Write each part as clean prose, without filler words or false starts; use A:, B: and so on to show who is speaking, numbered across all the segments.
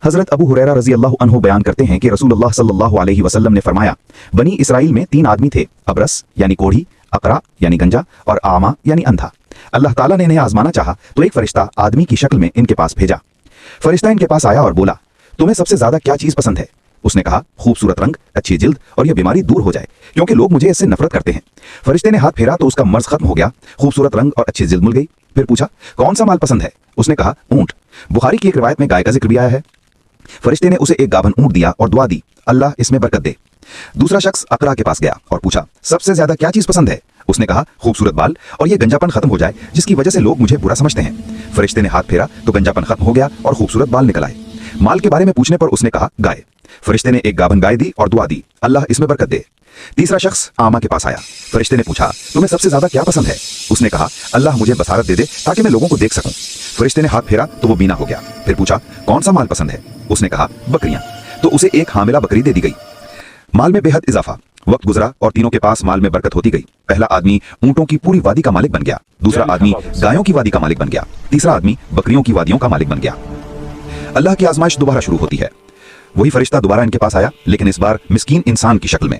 A: हजरत अबू हुरैरा रजी अल्लाह अन्हु बयान करते हैं कि रसूलुल्लाह सल्लल्लाहु अलैहि वसल्लम ने फरमाया, बनी इसराइल में 3 आदमी थे, अबरस यानी कोढ़ी, अकरा यानी गंजा और आमा यानी अंधा। अल्लाह ताला ने इन्हें आजमाना चाहा तो एक फरिश्ता आदमी की शक्ल में इनके पास भेजा। फरिश्ता इनके पास आया और बोला, तुम्हें सबसे ज्यादा क्या चीज पसंद है? उसने कहा, खूबसूरत रंग, अच्छी जिल्द और यह बीमारी दूर हो जाए, क्योंकि लोग मुझे इससे नफरत करते हैं। फरिश्ते ने हाथ फेरा तो उसका मर्ज खत्म हो गया, खूबसूरत रंग और अच्छी जिल्द मिल गई। फिर पूछा, कौन सा माल पसंद है? उसने कहा, ऊंट। बुखारी की एक रिवायत में गाय का जिक्र भी आया है। फरिश्ते ने उसे एक गाभन ऊंट दिया और दुआ दी, अल्लाह इसमें बरकत दे। दूसरा शख्स अकरा के पास गया और पूछा, सबसे ज्यादा क्या चीज पसंद है? उसने कहा, खूबसूरत बाल और ये गंजापन खत्म हो जाए जिसकी वजह से लोग मुझे बुरा समझते हैं। फरिश्ते ने हाथ फेरा तो गंजापन खत्म हो गया और खूबसूरत बाल निकल आए। माल के बारे में पूछने पर उसने कहा, गाय। फरिश्ते ने एक गाभन गाय दी और दुआ दी, अल्लाह इसमें बरकत दे। तीसरा शख्स आमा के पास आया। फरिश्ते ने पूछा, तुम्हें सबसे ज्यादा क्या पसंद है? उसने कहा, अल्लाह मुझे बसारत दे दे ताकि मैं लोगों को देख सकूं। फरिश्ते ने हाथ फेरा तो वो बीना हो गया। फिर पूछा, कौन सा माल पसंद है? उसने कहा, बकरियां। तो उसे एक हामिला बकरी दे दी गई। माल में बेहद इजाफा। वक्त गुजरा और तीनों के पास माल में बरकत होती गई। पहला आदमी ऊंटों की पूरी वादी का मालिक बन गया, दूसरा आदमी गायों की वादी का मालिक बन गया, तीसरा आदमी बकरियों की वादियों का मालिक बन गया। अल्लाह की आजमाइश दोबारा शुरू होती है। वही फरिश्ता दोबारा इनके पास आया, लेकिन इस बार मिस्कीन इंसान की शक्ल में।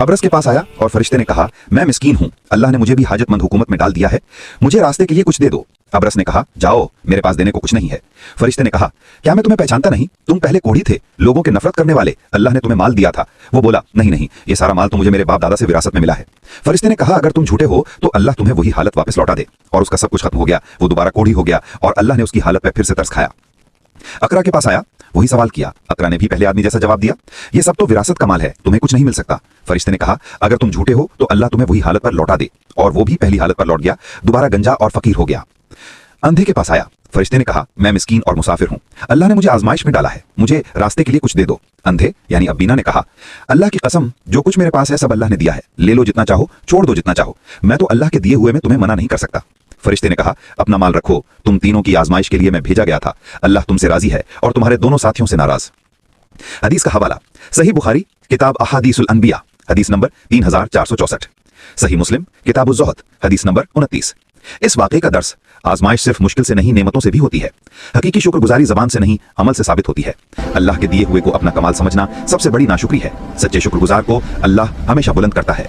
A: अबरस के पास आया और फरिश्ते ने कहा, मैं मिस्कीन हूं, अल्लाह ने मुझे भी हाजतमंद हुकूमत में डाल दिया है, मुझे रास्ते के लिए कुछ दे दो। अबरस ने कहा, जाओ, मेरे पास देने को कुछ नहीं है। फरिश्ते ने कहा, क्या मैं तुम्हें पहचानता नहीं? तुम पहले कोढ़ी थे, लोगों के नफरत करने वाले, अल्लाह ने तुम्हें माल दिया था। वो बोला, नहीं नहीं, ये सारा माल तो मुझे मेरे बाप दादा से विरासत में मिला है। फरिश्ते ने कहा, अगर तुम झूठे हो तो अल्लाह तुम्हें वही हालत वापस लौटा दे। और उसका सब कुछ खत्म हो गया, वो दोबारा कोढ़ी हो गया और अल्लाह ने उसकी हालत पर फिर से तरस खाया। अकरा के पास आया, वही सवाल किया। अकरा ने भी पहले आदमी जैसा जवाब दिया, ये सब तो विरासत का माल है, तुम्हें कुछ नहीं मिल सकता। फरिश्ते ने कहा, अगर तुम झूठे हो तो अल्लाह तुम्हें वही हालत पर लौटा दे। और वो भी पहली हालत पर लौट गया, दोबारा गंजा और फकीर हो गया। अंधे के पास आया। फरिश्ते ने कहा, मैं मिस्कीन और मुसाफिर हूं, अल्लाह ने मुझे आजमाइश में डाला है, मुझे रास्ते के लिए कुछ दे दो। अंधे यानी अब्बीना ने कहा, अल्लाह की कसम, जो कुछ मेरे पास है सब अल्लाह ने दिया है, ले लो जितना चाहो, छोड़ दो जितना चाहो, मैं तो अल्लाह के दिए हुए में तुम्हें मना नहीं कर सकता। फरिश्ते ने कहा, अपना माल रखो, तुम तीनों की आजमाइश के लिए मैं भेजा गया था, अल्लाह तुमसे राजी है और तुम्हारे दोनों साथियों से नाराज। हदीस का हवाला, सही बुखारी किताब अहादीसुल अनबिया हदीस नंबर 3464, सही मुस्लिम किताबुज़ ज़ुहद हदीस नंबर 29। इस वाक़े का दर्स, आजमाइश सिर्फ मुश्किल से नहीं नेमतों से भी होती है। हकीकी शुक्रगुजारी ज़बान से नहीं अमल से साबित होती है। अल्लाह के दिए हुए को अपना कमाल समझना सबसे बड़ी नाशुक्री है। सच्चे शुक्रगुजार को अल्लाह हमेशा बुलंद करता है।